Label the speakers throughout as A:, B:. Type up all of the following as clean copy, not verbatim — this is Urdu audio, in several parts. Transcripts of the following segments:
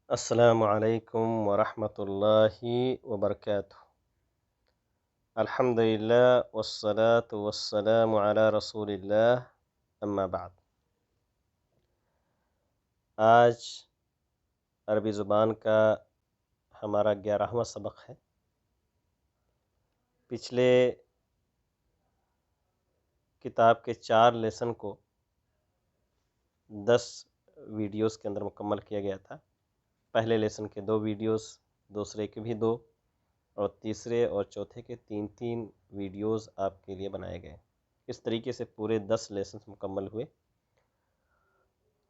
A: السلام علیکم ورحمۃ اللہ وبرکاتہ۔ الحمدللہ والصلاة والسلام علی رسول اللہ، اما بعد۔ آج عربی زبان کا ہمارا 11واں سبق ہے۔ پچھلے کتاب کے 4 لیسن کو 10 ویڈیوز کے اندر مکمل کیا گیا تھا۔ پہلے لیسن کے 2 ویڈیوز، دوسرے کے بھی 2، اور تیسرے اور چوتھے کے 3 ویڈیوز آپ کے لیے بنائے گئے۔ اس طریقے سے پورے 10 لیسنز مکمل ہوئے،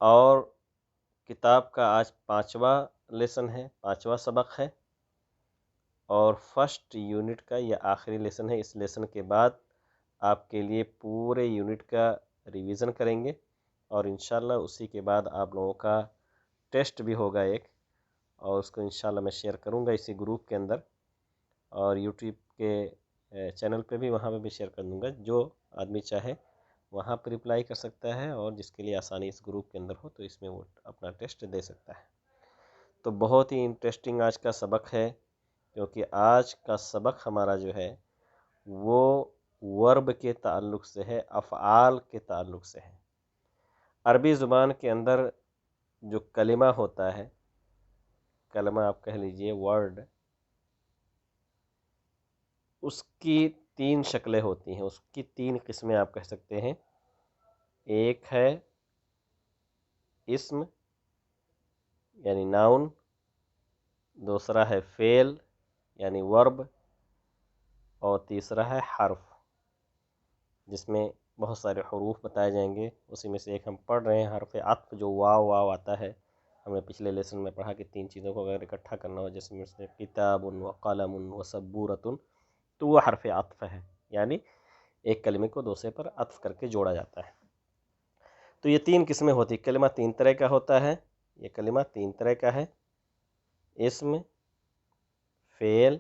A: اور کتاب کا آج 5واں لیسن ہے، 5واں سبق ہے، اور فرسٹ یونٹ کا یہ آخری لیسن ہے۔ اس لیسن کے بعد آپ کے لیے پورے یونٹ کا ریویژن کریں گے، اور انشاءاللہ اسی کے بعد آپ لوگوں کا ٹیسٹ بھی ہوگا ایک، اور اس کو انشاءاللہ میں شیئر کروں گا اسی گروپ کے اندر، اور یوٹیوب کے چینل پہ بھی، وہاں پہ بھی شیئر کر دوں گا۔ جو آدمی چاہے وہاں پہ رپلائی کر سکتا ہے، اور جس کے لیے آسانی اس گروپ کے اندر ہو تو اس میں وہ اپنا ٹیسٹ دے سکتا ہے۔ تو بہت ہی انٹرسٹنگ آج کا سبق ہے، کیونکہ آج کا سبق ہمارا جو ہے وہ ورب کے تعلق سے ہے، افعال کے تعلق سے ہے۔ عربی زبان کے اندر جو کلمہ ہوتا ہے، کلمہ آپ کہہ لیجئے ورڈ، اس کی 3 شکلیں ہوتی ہیں، اس کی 3 قسمیں آپ کہہ سکتے ہیں۔ ایک ہے اسم یعنی ناؤن، دوسرا ہے فعل یعنی ورب، اور تیسرا ہے حرف، جس میں بہت سارے حروف بتائے جائیں گے۔ اسی میں سے ایک ہم پڑھ رہے ہیں، حرف عطف، جو واو واو آتا ہے۔ ہم نے پچھلے لیسن میں پڑھا کہ 3 چیزوں کو اگر اکٹھا کرنا ہو، جس میں سے کتاب و قلم و سبورۃ، تو وہ حرف عطف ہے، یعنی ایک کلمے کو دوسرے پر عطف کر کے جوڑا جاتا ہے۔ تو یہ 3 قسمیں ہوتی ہیں۔ کلمہ 3 طرح کا ہوتا ہے، یہ کلمہ 3 طرح کا ہے: اسم، فعل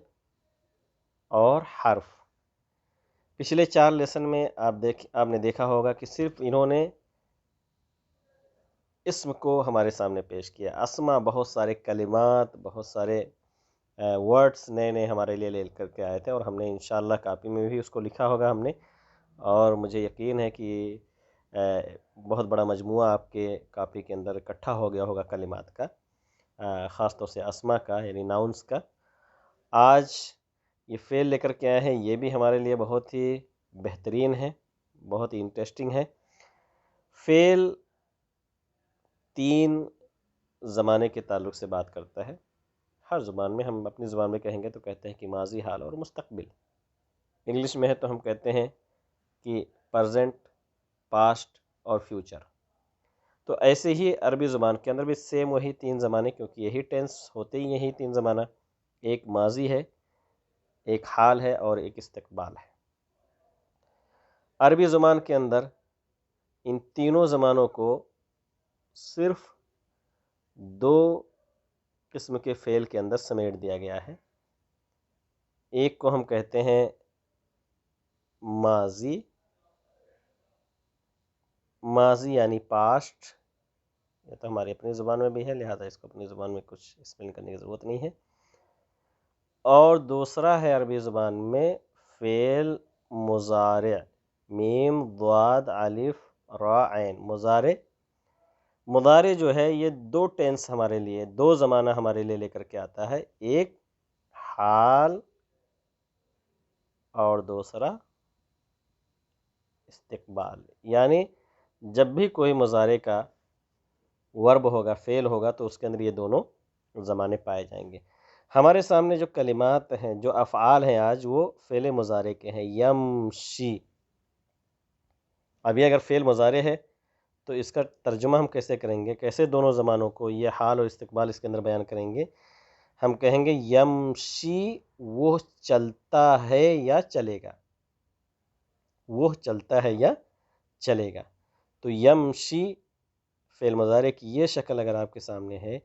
A: اور حرف۔ پچھلے 4 لیسن میں آپ نے دیکھا ہوگا کہ صرف انہوں نے اسم کو ہمارے سامنے پیش کیا۔ اسما بہت سارے کلمات، بہت سارے ورڈز نئے نئے ہمارے لیے لے کر کے آئے تھے، اور ہم نے انشاءاللہ کاپی میں بھی اس کو لکھا ہوگا ہم نے، اور مجھے یقین ہے کہ بہت بڑا مجموعہ آپ کے کاپی کے اندر اکٹھا ہو گیا ہوگا کلمات کا، خاص طور سے اسما کا یعنی ناؤنس کا۔ آج یہ فعل لے کر کے آئے ہیں، یہ بھی ہمارے لیے بہت ہی بہترین ہے، بہت ہی انٹرسٹنگ ہے۔ فعل 3 زمانے کے تعلق سے بات کرتا ہے۔ ہر زبان میں، ہم اپنی زبان میں کہیں گے تو کہتے ہیں کہ ماضی، حال اور مستقبل۔ انگلش میں ہے تو ہم کہتے ہیں کہ پریزنٹ، پاسٹ اور فیوچر۔ تو ایسے ہی عربی زبان کے اندر بھی سیم وہی 3 زمانے، کیونکہ یہی ٹینس ہوتے ہی یہی 3 زمانہ، ایک ماضی ہے، ایک حال ہے، اور ایک استقبال ہے۔ عربی زبان کے اندر ان تینوں زمانوں کو صرف 2 قسم کے فعل کے اندر سمیٹ دیا گیا ہے۔ ایک کو ہم کہتے ہیں ماضی، ماضی یعنی پاسٹ، یہ تو ہماری اپنی زبان میں بھی ہے، لہذا اس کو اپنی زبان میں کچھ اسپیلنگ کرنے کی ضرورت نہیں ہے۔ اور دوسرا ہے عربی زبان میں فعل مضارع، میم ضاد الف را عین، مضارع۔ مضارع جو ہے یہ 2 ٹینس ہمارے لیے، 2 زمانہ ہمارے لیے لے کر کے آتا ہے، ایک حال اور دوسرا استقبال۔ یعنی جب بھی کوئی مضارع کا ورب ہوگا، فعل ہوگا، تو اس کے اندر یہ دونوں زمانے پائے جائیں گے۔ ہمارے سامنے جو کلمات ہیں، جو افعال ہیں آج، وہ فعل مضارع کے ہیں۔ یمشی، ابھی اگر فعل مضارع ہے تو اس کا ترجمہ ہم کیسے کریں گے، کیسے دونوں زمانوں کو، یہ حال اور استقبال، اس کے اندر بیان کریں گے؟ ہم کہیں گے یمشی، وہ چلتا ہے یا چلے گا، وہ چلتا ہے یا چلے گا۔ تو یمشی فعل مضارع کی یہ شکل اگر آپ کے سامنے ہے،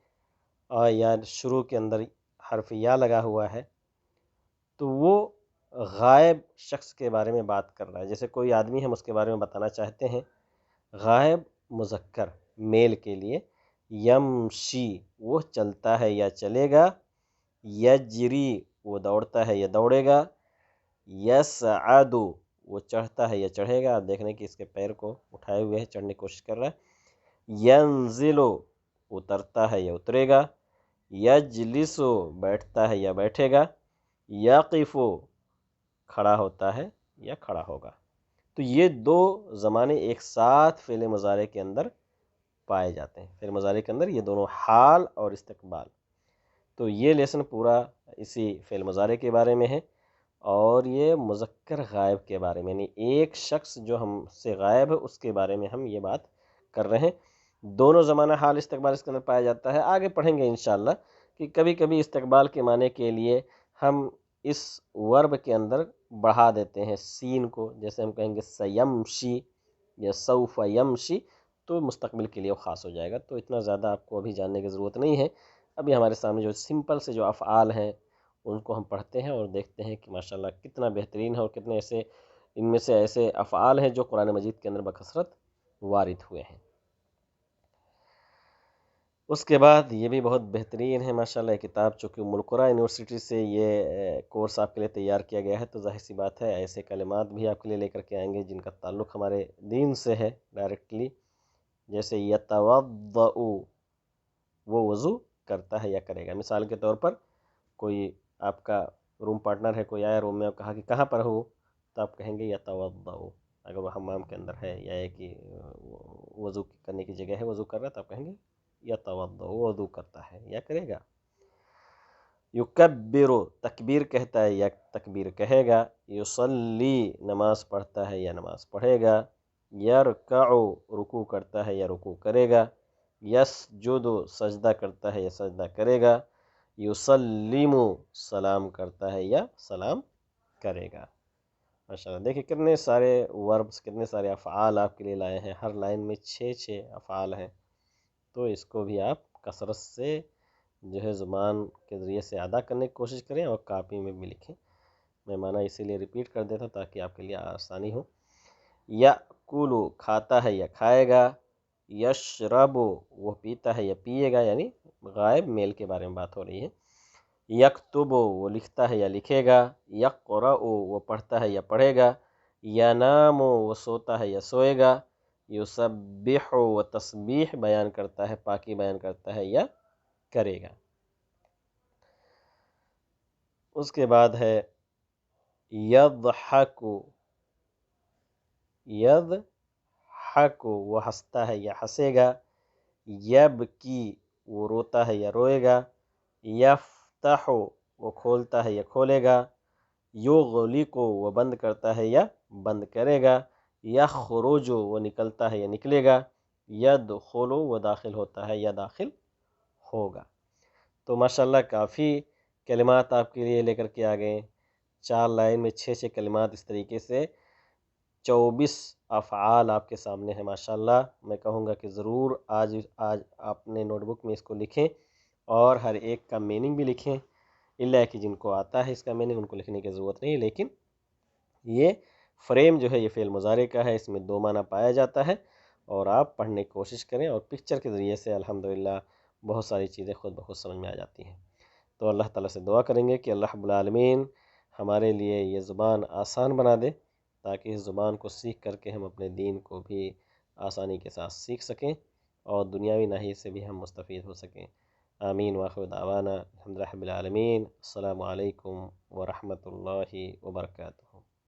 A: اور یا شروع کے اندر حرف یا لگا ہوا ہے، تو وہ غائب شخص کے بارے میں بات کر رہا ہے۔ جیسے کوئی آدمی ہم اس کے بارے میں بتانا چاہتے ہیں، غائب مذکر میل کے لیے یمشی وہ چلتا ہے یا چلے گا، یجری وہ دوڑتا ہے یا دوڑے گا، یسعد وہ چڑھتا ہے یا چڑھے گا۔ آپ دیکھ رہے ہیں کہ اس کے پیر کو اٹھائے ہوئے ہے، چڑھنے کی کوشش کر رہا ہے۔ ینزل اترتا ہے یا اترے گا، یجلس بیٹھتا ہے یا بیٹھے گا، یقف کھڑا ہوتا ہے یا کھڑا ہوگا۔ تو یہ دو زمانے ایک ساتھ فعل مضارع کے اندر پائے جاتے ہیں۔ فعل مضارع کے اندر یہ دونوں حال اور استقبال۔ تو یہ لیسن پورا اسی فعل مضارع کے بارے میں ہے، اور یہ مذکر غائب کے بارے میں، یعنی ایک شخص جو ہم سے غائب ہے اس کے بارے میں ہم یہ بات کر رہے ہیں۔ دونوں زمانہ حال استقبال اس کے اندر پایا جاتا ہے۔ آگے پڑھیں گے انشاءاللہ کہ کبھی کبھی استقبال کے معنی کے لیے ہم اس ورب کے اندر بڑھا دیتے ہیں سین کو، جیسے ہم کہیں گے سیمشی یا سوف یمشی، تو مستقبل کے لیے وہ خاص ہو جائے گا۔ تو اتنا زیادہ آپ کو ابھی جاننے کی ضرورت نہیں ہے۔ ابھی ہمارے سامنے جو سمپل سے جو افعال ہیں ان کو ہم پڑھتے ہیں اور دیکھتے ہیں کہ ماشاءاللہ کتنا بہترین ہے، اور کتنے ایسے ان میں سے ایسے افعال ہیں جو قرآن مجید کے اندر بکثرت وارد ہوئے ہیں۔ اس کے بعد یہ بھی بہت بہترین ہے ماشاءاللہ کتاب، چونکہ ام القریٰ یونیورسٹی سے یہ کورس آپ کے لیے تیار کیا گیا ہے، تو ظاہر سی بات ہے ایسے کلمات بھی آپ کے لیے لے کر کے آئیں گے جن کا تعلق ہمارے دین سے ہے ڈائریکٹلی، جیسے یتوضأ وہ وضو کرتا ہے یا کرے گا۔ مثال کے طور پر کوئی آپ کا روم پارٹنر ہے، کوئی آیا روم میں، آپ کہا کہ کہاں پر ہو، تو آپ کہیں گے یتوضأ، اگر وہ حمام کے اندر ہے یا ایک وضو کرنے کی جگہ ہے وضو کر رہا ہے، تو آپ کہیں گے یتوضأ وضو کرتا ہے یا کرے گا۔ یکبر تکبیر کہتا ہے یا تکبیر کہے گا، یصلی نماز پڑھتا ہے یا نماز پڑھے گا، یرکع رکوع کرتا ہے یا رکوع کرے گا، یسجد سجدہ کرتا ہے یا سجدہ کرے گا، یسلم سلام کرتا ہے یا سلام کرے گا۔ ماشاءاللہ دیکھیں کتنے سارے وربس، کتنے سارے افعال آپ کے لیے لائے ہیں، ہر لائن میں 6 افعال ہیں۔ تو اس کو بھی آپ کثرت سے جو ہے زبان کے ذریعے سے ادا کرنے کی کوشش کریں اور کاپی میں بھی لکھیں۔ میں معنی اسی لیے ریپیٹ کر دیتا ہوں تاکہ آپ کے لیے آسانی ہو۔ یأکل کھاتا ہے یا کھائے گا، یشرب وہ پیتا ہے یا پیے گا، یعنی غائب میل کے بارے میں بات ہو رہی ہے۔ یکتب وہ لکھتا ہے یا لکھے گا، یقرأ وہ پڑھتا ہے یا پڑھے گا، ینام وہ سوتا ہے یا سوئے گا، یسبح و تسبیح بیان کرتا ہے، پاکی بیان کرتا ہے یا کرے گا۔ اس کے بعد ہے یضحک، یضحک وہ ہنستا ہے یا ہنسے گا، یبکی وہ روتا ہے یا روئے گا، یفتح وہ کھولتا ہے یا کھولے گا، یغلق وہ بند کرتا ہے یا بند کرے گا، یخرج وہ نکلتا ہے یا نکلے گا، یدخل وہ داخل ہوتا ہے یا داخل ہوگا۔ تو ماشاءاللہ کافی کلمات آپ کے لیے لے کر کے آ گئے ہیں۔ 4 لائن میں 6 کلمات، اس طریقے سے 24 افعال آپ کے سامنے ہیں۔ ماشاءاللہ میں کہوں گا کہ ضرور آج اپنے نوٹ بک میں اس کو لکھیں اور ہر ایک کا میننگ بھی لکھیں، الا کہ جن کو آتا ہے اس کا میننگ ان کو لکھنے کی ضرورت نہیں، لیکن یہ فریم جو ہے یہ فعل مضارع کا ہے، اس میں 2 معنی پایا جاتا ہے، اور آپ پڑھنے کی کوشش کریں اور پکچر کے ذریعے سے الحمدللہ بہت ساری چیزیں خود بخود سمجھ میں آ جاتی ہیں۔ تو اللہ تعالیٰ سے دعا کریں گے کہ اللہ رب العالمین ہمارے لیے یہ زبان آسان بنا دے، تاکہ اس زبان کو سیکھ کر کے ہم اپنے دین کو بھی آسانی کے ساتھ سیکھ سکیں اور دنیاوی ناحیے سے بھی ہم مستفید ہو سکیں۔ آمین وآخر دعوانا الحمد للہ رب العالمین۔ السلام علیکم ورحمۃ اللہ وبرکاتہ۔